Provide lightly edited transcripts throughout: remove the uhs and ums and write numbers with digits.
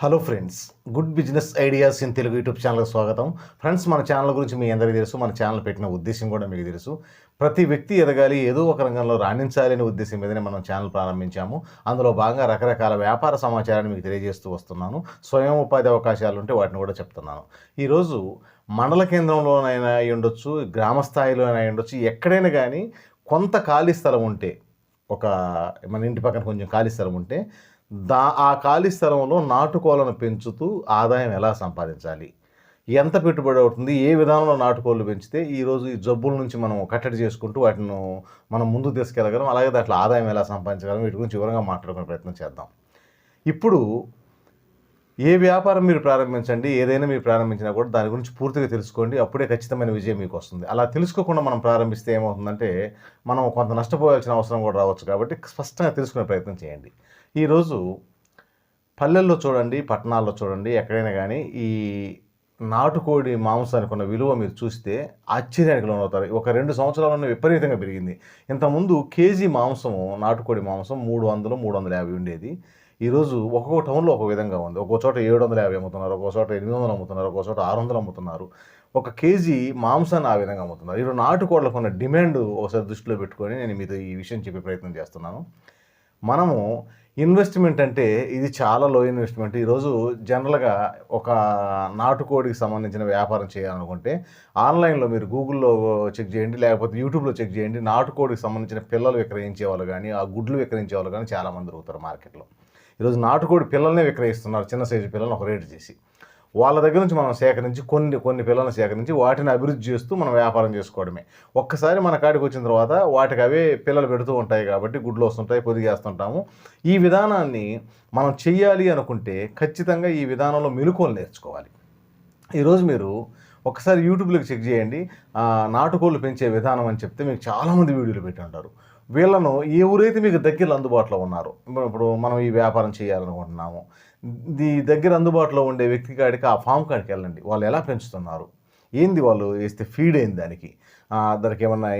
Hello friends, good business ideas in Telugu YouTube ఛానల్కి స్వాగతం. Friends, మన ఛానల్ గురించి మీ అందరికీ తెలుసు. మన ఛానల్ పెట్టిన ఉద్దేశం కూడా మీకు తెలుసు. ప్రతి వ్యక్తి ఎదగాలి, ఏదో ఒక రంగంలో రాణించాలి అనే ఉద్దేశం మీదనే మనం ఛానల్ ప్రారంభించాము. అందులో భాగంగా రకరకాల వ్యాపార సమాచారాన్ని మీకు తెలియజేస్తూ వస్తున్నాను. స్వయం ఉపాధి అవకాశాలు ఉంటే వాటిని కూడా చెప్తున్నాను. ఈరోజు మండల కేంద్రంలోనైనా అయి ఉండొచ్చు, గ్రామ స్థాయిలోనైనా అయి ఉండొచ్చు, ఎక్కడైనా కానీ కొంత ఖాళీ స్థలం ఉంటే, ఒక మన ఇంటి పక్కన కొంచెం ఖాళీ స్థలం ఉంటే ఆ ఖాళీ స్థలంలో నాటుకోళ్లను పెంచుతూ ఆదాయం ఎలా సంపాదించాలి, ఎంత పెట్టుబడి అవుతుంది, ఏ విధానంలో నాటుకోళ్లు పెంచితే ఈరోజు ఈ జబ్బుల నుంచి మనం కట్టడి చేసుకుంటూ వాటిని మనం ముందుకు తీసుకెళ్ళగలం, అలాగే దాంట్లో ఆదాయం ఎలా సంపాదించగలం, వీటి గురించి వివరంగా మాట్లాడుకునే ప్రయత్నం చేద్దాం. ఇప్పుడు ఏ వ్యాపారం మీరు ప్రారంభించండి, ఏదైనా మీరు ప్రారంభించినా కూడా దాని గురించి పూర్తిగా తెలుసుకోండి. అప్పుడే ఖచ్చితమైన విజయం మీకు వస్తుంది. అలా తెలుసుకోకుండా మనం ప్రారంభిస్తే ఏమవుతుందంటే మనం కొంత నష్టపోవాల్సిన అవసరం కూడా రావచ్చు. కాబట్టి స్పష్టంగా తెలుసుకునే ప్రయత్నం చేయండి. ఈరోజు పల్లెల్లో చూడండి, పట్టణాల్లో చూడండి, ఎక్కడైనా కానీ ఈ నాటుకోడి మాంసానికి ఉన్న విలువ మీరు చూస్తే ఆశ్చర్యానికి లోనవుతారు. ఒక 2 సంవత్సరాల్లోనే విపరీతంగా పెరిగింది. ఇంతకుముందు కేజీ మాంసము, నాటుకోడి మాంసం 300, 350 ఉండేది. ఈరోజు ఒక్కొక్క టౌన్లో ఒక విధంగా ఉంది. ఒక్కో చోట 750 అమ్ముతున్నారు, ఒక్కో చోట 800 అమ్ముతున్నారు, ఒక్కో చోట 600 అమ్ముతున్నారు. ఒక కేజీ మాంసాన్ని ఆ విధంగా అమ్ముతున్నారు. ఈరోజు నాటుకోళ్లకు ఉన్న డిమాండ్ ఒకసారి దృష్టిలో పెట్టుకొని నేను మీతో ఈ విషయం చెప్పే ప్రయత్నం చేస్తున్నాను. మనము ఇన్వెస్ట్మెంట్ అంటే ఇది చాలా లో ఇన్వెస్ట్మెంట్. ఈరోజు జనరల్గా ఒక నాటుకోడికి సంబంధించిన వ్యాపారం చేయాలనుకుంటే ఆన్లైన్లో మీరు గూగుల్లో చెక్ చేయండి, లేకపోతే యూట్యూబ్లో చెక్ చేయండి. నాటుకోడికి సంబంధించిన పిల్లలు విక్రయించే వాళ్ళు కానీ, ఆ గుడ్లు విక్రయించే వాళ్ళు కానీ చాలామంది దొరుకుతారు మార్కెట్లో. ఈరోజు నాటుకోడి పిల్లల్నే విక్రయిస్తున్నారు, చిన్న సైజు పిల్లలను ఒక రేటు చేసి. వాళ్ళ దగ్గర నుంచి మనం సేకరించి కొన్ని పిల్లలను సేకరించి వాటిని అభివృద్ధి చేస్తూ మనం వ్యాపారం చేసుకోవడమే. ఒక్కసారి మన కాడికి వచ్చిన తర్వాత వాటికి అవే పిల్లలు పెడుతూ ఉంటాయి కాబట్టి గుడ్లు వస్తుంటాయి, పొదిగేస్తుంటాము. ఈ విధానాన్ని మనం చెయ్యాలి అనుకుంటే ఖచ్చితంగా ఈ విధానంలో మెళకువలు నేర్చుకోవాలి. ఈరోజు మీరు ఒకసారి యూట్యూబ్లోకి చెక్ చేయండి, నాటుకోళ్ళు పెంచే విధానం అని చెప్తే మీకు చాలామంది వీడియోలు పెట్టి ఉంటారు. వీళ్ళను ఎవరైతే మీకు దగ్గరలో అందుబాటులో ఉన్నారో, ఇప్పుడు మనం ఈ వ్యాపారం చేయాలనుకుంటున్నాము, దగ్గర అందుబాటులో ఉండే వ్యక్తి కాడికి, ఆ ఫామ్ కాడికి వెళ్ళండి. వాళ్ళు ఎలా పెంచుతున్నారు, ఏంది వాళ్ళు వేస్తే ఫీడ్ అయింది దానికి ఏమన్నా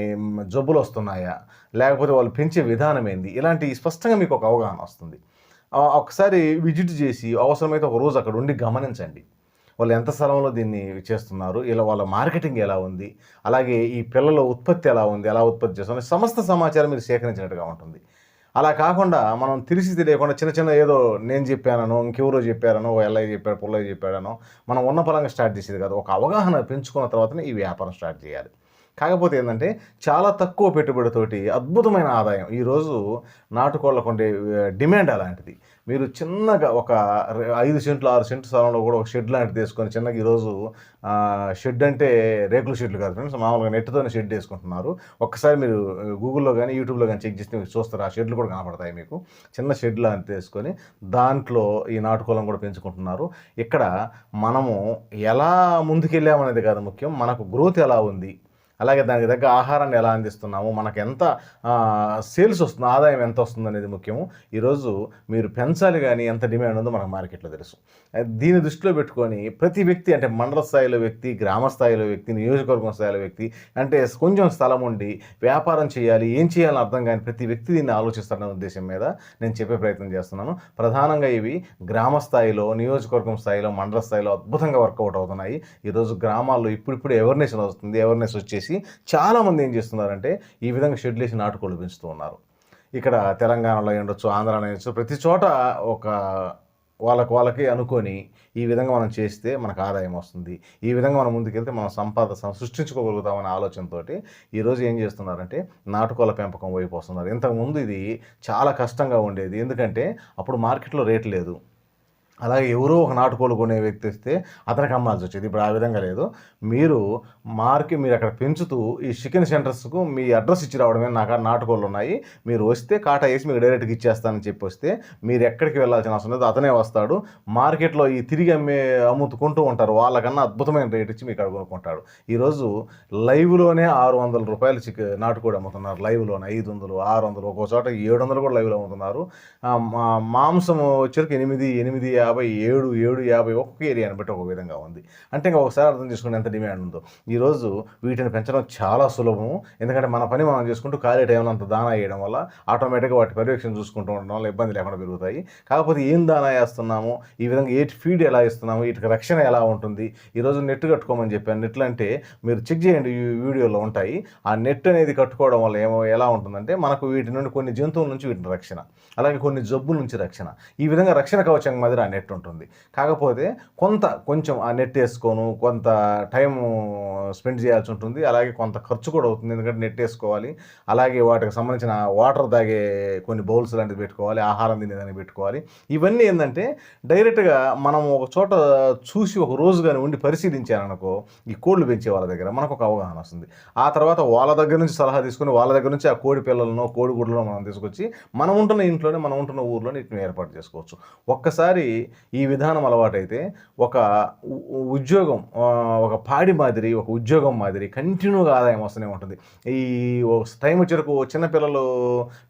జబ్బులు వస్తున్నాయా, లేకపోతే వాళ్ళు పెంచే విధానం ఏంది, ఇలాంటి స్పష్టంగా మీకు ఒక అవగాహన వస్తుంది. ఒకసారి విజిట్ చేసి అవసరమైతే ఒక రోజు అక్కడ ఉండి గమనించండి. వాళ్ళు ఎంత స్థలంలో దీన్ని చేస్తున్నారు, ఇలా వాళ్ళ మార్కెటింగ్ ఎలా ఉంది, అలాగే ఈ పిల్లల ఉత్పత్తి ఎలా ఉంది, ఎలా ఉత్పత్తి చేస్తున్నారు, సమస్త సమాచారం మీరు సేకరించినట్టుగా ఉంటుంది. అలా కాకుండా మనం తెలియకుండా చిన్న ఏదో నేను చెప్పానో, ఇంకెవరో చెప్పారనో, ఎల్లయ్య చెప్పాడు, పుల్లయ్య చెప్పాడనో మనం ఉన్న పరంగా స్టార్ట్ చేసేది కాదు. ఒక అవగాహన పెంచుకున్న తర్వాతనే ఈ వ్యాపారం స్టార్ట్ చేయాలి. కాకపోతే ఏంటంటే చాలా తక్కువ పెట్టుబడితోటి అద్భుతమైన ఆదాయం. ఈరోజు నాటుకోళ్ళకు ఉండే డిమాండ్ అలాంటిది. మీరు చిన్నగా ఒక 5 సెంట్లు 6 సెంట్లు స్థలంలో కూడా ఒక షెడ్ లాంటిది వేసుకొని చిన్నగా, ఈరోజు షెడ్ అంటే రేకుల షెడ్లు కాదు ఫ్రెండ్స్, మామూలుగా నెట్తోనే షెడ్ వేసుకుంటున్నారు. ఒక్కసారి మీరు గూగుల్లో కానీ యూట్యూబ్లో కానీ చెక్ చేస్తే మీరు చూస్తారు, ఆ షెడ్లు కూడా కనపడతాయి మీకు. చిన్న షెడ్ లాంటిది వేసుకొని దాంట్లో ఈ నాటుకోళ్ళను కూడా పెంచుకుంటున్నారు. ఇక్కడ మనము ఎలా ముందుకెళ్ళామనేది కాదు ముఖ్యం, మనకు గ్రోత్ ఎలా ఉంది, అలాగే దానికి తగ్గ ఆహారాన్ని ఎలా అందిస్తున్నాము, మనకు ఎంత సేల్స్ వస్తుంది, ఆదాయం ఎంత వస్తుంది అనేది ముఖ్యము. ఈరోజు మీరు పెంచాలి కానీ ఎంత డిమాండ్ ఉందో మనకు మార్కెట్లో తెలుసు. దీన్ని దృష్టిలో పెట్టుకొని ప్రతి వ్యక్తి, అంటే మండల స్థాయిలో వ్యక్తి, గ్రామ స్థాయిలో వ్యక్తి, నియోజకవర్గం స్థాయిలో వ్యక్తి, అంటే కొంచెం స్థలం ఉండి వ్యాపారం చేయాలి, ఏం చేయాలని అర్థం కానీ ప్రతి వ్యక్తి దీన్ని ఆలోచిస్తారనే ఉద్దేశం మీద నేను చెప్పే ప్రయత్నం చేస్తున్నాను. ప్రధానంగా ఇవి గ్రామ స్థాయిలో, నియోజకవర్గం స్థాయిలో, మండల స్థాయిలో అద్భుతంగా వర్కౌట్ అవుతున్నాయి. ఈరోజు గ్రామాల్లో ఇప్పుడిప్పుడు అవేర్నెస్ వస్తుంది. అవేర్నెస్ వచ్చేసి చాలామంది ఏం చేస్తున్నారంటే ఈ విధంగా షెడ్లు వేసి నాటుకోళ్ళు పెంచుతూ ఉన్నారు. ఇక్కడ తెలంగాణలో ఉండొచ్చు, ఆంధ్రాలో ఉండొచ్చు, ప్రతి చోట ఒక వాళ్ళకి అనుకొని ఈ విధంగా మనం చేస్తే మనకు ఆదాయం వస్తుంది, ఈ విధంగా మనం ముందుకెళ్తే మనం సంపాద సృష్టించుకోగలుగుతామనే ఆలోచనతో ఈరోజు ఏం చేస్తున్నారంటే నాటుకోళ్ళ పెంపకం వైపు వస్తున్నారు. ఇంతకుముందు ఇది చాలా కష్టంగా ఉండేది, ఎందుకంటే అప్పుడు మార్కెట్లో రేటు లేదు. అలాగే ఎవరో ఒక నాటుకోళ్ళు కొనే వ్యక్తి వస్తే అతనికి అమ్మాల్సి వచ్చేది. ఇప్పుడు ఆ విధంగా లేదు. మీరు అక్కడ పెంచుతూ ఈ చికెన్ సెంటర్స్కు మీ అడ్రస్ ఇచ్చి రావడమే, నాకు నాటుకోళ్ళు ఉన్నాయి, మీరు వస్తే కాటా వేసి మీకు డైరెక్ట్గా ఇచ్చేస్తానని చెప్పి వస్తే మీరు ఎక్కడికి వెళ్ళాల్సిన అవసరం లేదు, అతనే వస్తాడు. మార్కెట్లో ఈ తిరిగి అమ్ముతుకుంటూ ఉంటారు, వాళ్ళకన్నా అద్భుతమైన రేట్ ఇచ్చి మీకు కొనుక్కుంటాడు. ఈరోజు లైవ్లోనే 600 రూపాయలు నాటుకోడి అమ్ముతున్నారు. లైవ్లోనే 500, 600, ఒక్కో చోట 700 కూడా లైవ్లో అమ్ముతున్నారు. మాంసం వచ్చరికి 8, 8, 650, 750 ఒక్కొక్క ఏరియాని బట్టి ఒక విధంగా ఉంది. అంటే ఇంకా ఒకసారి అర్థం చేసుకుని ఎంత డిమాండ్ ఉందో. ఈరోజు వీటిని పెంచడం చాలా సులభము. ఎందుకంటే మన పని మనం చేసుకుంటూ ఖాళీ టైంలో అంత దానా వేయడం వల్ల ఆటోమేటిక్గా వాటి పర్యవేక్షణ చూసుకుంటూ ఉండడం వల్ల ఇబ్బంది లేకుండా పెరుగుతాయి. కాకపోతే ఏం దానా వేస్తున్నాము, ఈ విధంగా ఫీడ్ ఎలా ఇస్తున్నాము, వీటికి రక్షణ ఎలా ఉంటుంది, ఈరోజు నెట్ కట్టుకోమని చెప్పాను. నెట్లు అంటే మీరు చెక్ చేయండి, ఈ వీడియోలో ఉంటాయి. ఆ నెట్ అనేది కట్టుకోవడం వల్ల ఎలా ఉంటుందంటే మనకు వీటి నుండి కొన్ని జంతువుల నుంచి వీటిని రక్షణ, అలాగే కొన్ని జబ్బుల నుంచి రక్షణ, ఈ విధంగా రక్షణ కవచం మాదిరి ఆ నెట్ ఉంటుంది. కాకపోతే కొంచెం ఆ నెట్ వేసుకోను కొంత టైం స్పెండ్ చేయాల్సి ఉంటుంది, అలాగే కొంత ఖర్చు కూడా అవుతుంది. ఎందుకంటే నెట్ వేసుకోవాలి, అలాగే వాటికి సంబంధించిన వాటర్ తాగే కొన్ని బౌల్స్ లాంటివి పెట్టుకోవాలి, ఆహారం తినేదానికి పెట్టుకోవాలి. ఇవన్నీ ఏంటంటే డైరెక్ట్గా మనం ఒక చోట చూసి ఒక రోజు కానీ ఉండి పరిశీలించాలనుకో ఈ కోళ్ళు పెంచే వాళ్ళ దగ్గర మనకు ఒక అవగాహన వస్తుంది. ఆ తర్వాత వాళ్ళ దగ్గర నుంచి సలహా తీసుకుని వాళ్ళ దగ్గర నుంచి ఆ కోడి పిల్లలను కోడి గుడ్లను మనం తీసుకొచ్చి మనం ఉంటున్న ఇంట్లోనే మనం ఉంటున్న ఊర్లో వీటిని ఏర్పాటు చేసుకోవచ్చు. ఒక్కసారి ఈ విధానం అలవాటైతే ఒక ఉద్యోగం, ఒక పాడి మాదిరి, ఒక ఉద్యోగం మాదిరి కంటిన్యూగా ఆదాయం వస్తూనే ఉంటుంది. ఈ టైం వచ్చేరకు చిన్నపిల్లలు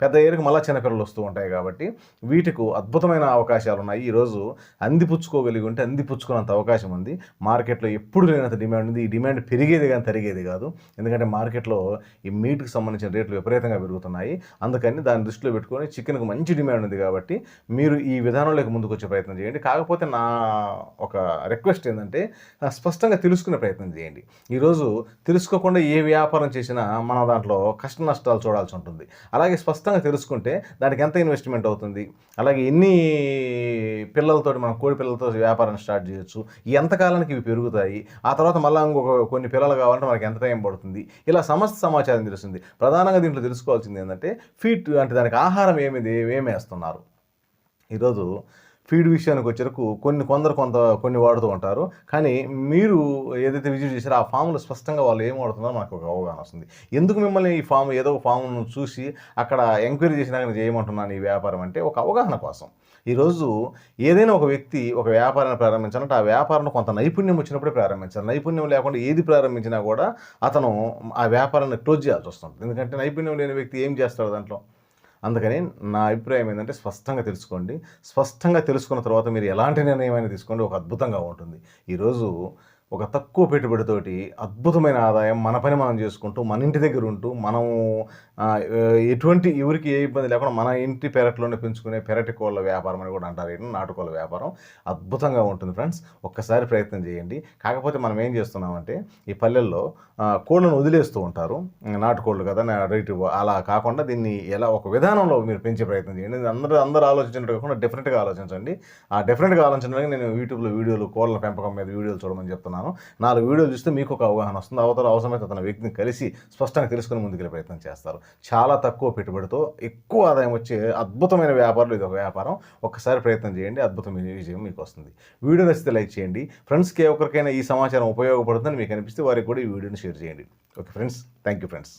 పెద్ద ఏరికి మళ్ళీ చిన్నపిల్లలు వస్తూ ఉంటాయి. కాబట్టి వీటికి అద్భుతమైన అవకాశాలు ఉన్నాయి. ఈరోజు అందిపుచ్చుకోగలిగి ఉంటే అందిపుచ్చుకున్నంత అవకాశం ఉంది. మార్కెట్లో ఎప్పుడు లేనంత డిమాండ్ ఉంది. ఈ డిమాండ్ పెరిగేది కానీ తరిగేది కాదు. ఎందుకంటే మార్కెట్లో ఈ మీట్కి సంబంధించిన రేట్లు విపరీతంగా పెరుగుతున్నాయి. అందుకని దాన్ని దృష్టిలో పెట్టుకొని చికెన్కి మంచి డిమాండ్ ఉంది. కాబట్టి మీరు ఈ విధానంలోకి ముందుకు వచ్చే ప్రయత్నం చేయండి. కాకపోతే నా ఒక రిక్వెస్ట్ ఏంటంటే స్పష్టంగా తెలుసుకునే ప్రయత్నం చేయండి. ఈరోజు తెలుసుకోకుండా ఏ వ్యాపారం చేసినా మన దాంట్లో కష్ట నష్టాలు చూడాల్సి ఉంటుంది. అలాగే స్పష్టంగా తెలుసుకుంటే దానికి ఎంత ఇన్వెస్ట్మెంట్ అవుతుంది, అలాగే ఎన్ని పిల్లలతో మనం కోడి పిల్లలతో వ్యాపారం స్టార్ట్ చేయొచ్చు, ఎంతకాలానికి ఇవి పెరుగుతాయి, ఆ తర్వాత మళ్ళీ ఇంకొక కొన్ని పిల్లలు కావాలంటే మనకి ఎంత టైం పడుతుంది, ఇలా సమస్త సమాచారం తెలుస్తుంది. ప్రధానంగా దీంట్లో తెలుసుకోవాల్సింది ఏంటంటే ఫీడ్ అంటే దానికి ఆహారం ఏమి వేస్తున్నారు. ఈరోజు ఫీడ్ విషయానికి వచ్చేరకు కొన్ని వాడుతూ ఉంటారు. కానీ మీరు ఏదైతే విజిట్ చేశారో ఆ ఫామ్లో స్పష్టంగా వాళ్ళు ఏం వాడుతున్నారో మనకు ఒక అవగాహన వస్తుంది. ఎందుకు మిమ్మల్ని ఈ ఫామ్ ఏదో ఒక ఫామ్ను చూసి అక్కడ ఎంక్వైరీ చేసినా కానీ చేయమంటున్నాను ఈ వ్యాపారం అంటే ఒక అవగాహన కోసం. ఈరోజు ఏదైనా ఒక వ్యక్తి ఒక వ్యాపారాన్ని ప్రారంభించాలంటే ఆ వ్యాపారంలో కొంత నైపుణ్యం వచ్చినప్పుడే ప్రారంభించాలి. నైపుణ్యం లేకుండా ఏది ప్రారంభించినా కూడా అతను ఆ వ్యాపారాన్ని క్లోజ్ చేయాల్సి వస్తుంది. ఎందుకంటే నైపుణ్యం లేని వ్యక్తి ఏం చేస్తాడు దాంట్లో. అందుకని నా అభిప్రాయం ఏంటంటే స్పష్టంగా తెలుసుకోండి. స్పష్టంగా తెలుసుకున్న తర్వాత మీరు ఎలాంటి నిర్ణయమైనా తీసుకోండి, ఒక అద్భుతంగా ఉంటుంది. ఈరోజు ఒక తక్కువ పెట్టుబడితోటి అద్భుతమైన ఆదాయం, మన పని మనం చేసుకుంటూ మన ఇంటి దగ్గర ఉంటూ మనం ఎవరికి ఏ ఇబ్బంది లేకుండా మన ఇంటి పెరట్లోనే పెంచుకునే పెరటి కోళ్ళ వ్యాపారం అని కూడా అంటారు. నాటుకోళ్ళ వ్యాపారం అద్భుతంగా ఉంటుంది ఫ్రెండ్స్. ఒక్కసారి ప్రయత్నం చేయండి. కాకపోతే మనం ఏం చేస్తున్నామంటే ఈ పల్లెల్లో కోళ్ళను వదిలేస్తూ ఉంటారు, నాటుకోళ్ళు కదా రైట్, అలా కాకుండా దీన్ని ఎలా ఒక విధానంలో మీరు పెంచే ప్రయత్నం చేయండి. అందరూ ఆలోచించినట్టు కాకుండా డిఫరెంట్గా ఆలోచించండి. ఆ డిఫరెంట్గా ఆలోచించడానికి నేను యూట్యూబ్లో వీడియోలు కోళ్ళ పెంపకం మీద వీడియోలు చూడమని చెప్తున్నాను. 4 వీడియోలు చూస్తే మీకు ఒక అవగాహన వస్తుంది. అవసరమైతే అతని వ్యక్తిని కలిసి స్పష్టంగా తెలుసుకుని ముందుకెళ్ళే ప్రయత్నం చేస్తారు. చాలా తక్కువ పెట్టుబడితో ఎక్కువ ఆదాయం వచ్చే అద్భుతమైన వ్యాపారంలో ఇది ఒక వ్యాపారం. ఒక్కసారి ప్రయత్నం చేయండి, అద్భుతమైన విజయం మీకు వస్తుంది. వీడియో నచ్చితే లైక్ చేయండి. ఫ్రెండ్స్కి ఎవరికైనా ఈ సమాచారం ఉపయోగపడుతుందని మీకు అనిపిస్తే వారికి కూడా ఈ వీడియోని షేర్ చేయండి. Okay friends, thank you friends.